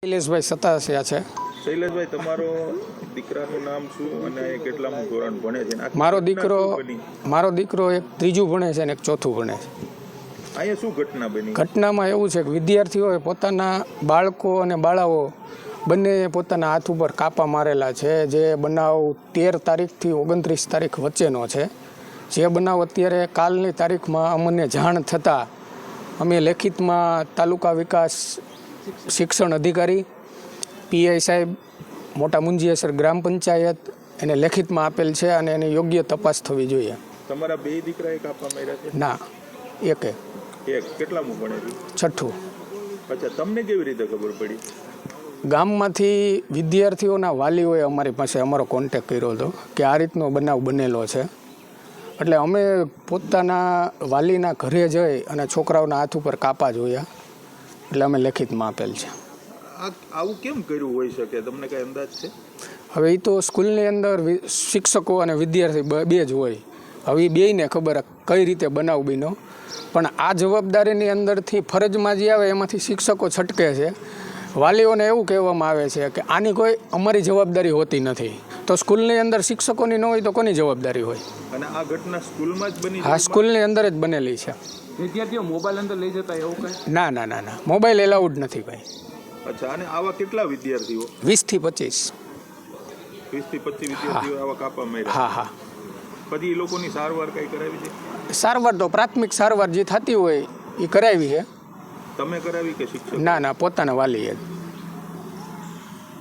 શૈલેષભાઈ સતાસિયા છે. શૈલેષભાઈ, તમારો દીકરાનું નામ શું અને કેટલામું ધોરણ ભણે છે? મારો દીકરો એક ત્રીજું ભણે છે અને એક ચોથું ભણે છે. અહીંયા શું ઘટના બની? ઘટનામાં એવું છે કે વિદ્યાર્થીઓએ પોતાના બાળકો અને બાળાઓ બંને પોતાના હાથ ઉપર કાપા મારેલા છે. જે બનાવ 13 તારીખથી 29 તારીખ વચ્ચેનો છે. જે બનાવ અત્યારે કાલની તારીખમાં અમને જાણ થતાં અમે લેખિતમાં તાલુકા વિકાસ શિક્ષણ અધિકારી, પીઆઈ સાહેબ, મોટા મુંજીયાસર ગ્રામ પંચાયત એને લેખિતમાં આપેલ છે અને એની યોગ્ય તપાસ થવી જોઈએ. તમારા બે દીકરાએ કાપા માર્યા છે? ના, એક. કેટલામું ભણે છે? છઠ્ઠું. અચ્છા, તમને કેવી રીતે ખબર પડી? ગામમાંથી વિદ્યાર્થીઓના વાલીઓએ અમારી પાસે અમારો કોન્ટેક કર્યો હતો કે આ રીતનો બનાવ બનેલો છે. એટલે અમે પોતાના વાલીના ઘરે જઈ અને છોકરાઓના હાથ ઉપર કાપા જોયા. એટલે અમે લેખિતમાં આપેલ છે. આવું કેમ કર્યું હોઈ શકે, તમને કઈ અંદાજ છે? હવે એ તો સ્કૂલની અંદર શિક્ષકો અને વિદ્યાર્થી બે જ હોય. હવે એ બેયને ખબર કઈ રીતે બનાવ બન્યો. પણ આ જવાબદારીની અંદરથી ફરજમાં જે આવે એમાંથી શિક્ષકો છટકે છે. વાલીઓને એવું કહેવામાં આવે છે કે આની કોઈ અમારી જવાબદારી હોતી નથી. તો સ્કૂલની અંદર શિક્ષકોની ન હોય તો કોની જવાબદારી હોય? અને આ ઘટના સ્કૂલમાં જ બની? હા, સ્કૂલની અંદર જ બનેલી છે. વિદ્યાર્થીઓ મોબાઈલ અંદર લઈ જતા એવું કઈ? ના, મોબાઈલ એલાઉડ નથી ભાઈ. અચ્છા, અને આવા કેટલા વિદ્યાર્થીઓ? 20 થી 25. 20 થી 25 વિદ્યાર્થીઓ આવા કાપા માર્યા? હા. પછી એ લોકોની સારવાર કઈ કરાવી છે? સારવાર તો પ્રાથમિક સારવાર જે થતી હોય એ કરાવી છે. તમે કરાવી કે શિક્ષક? ના, પોતાના વાલીએ જ.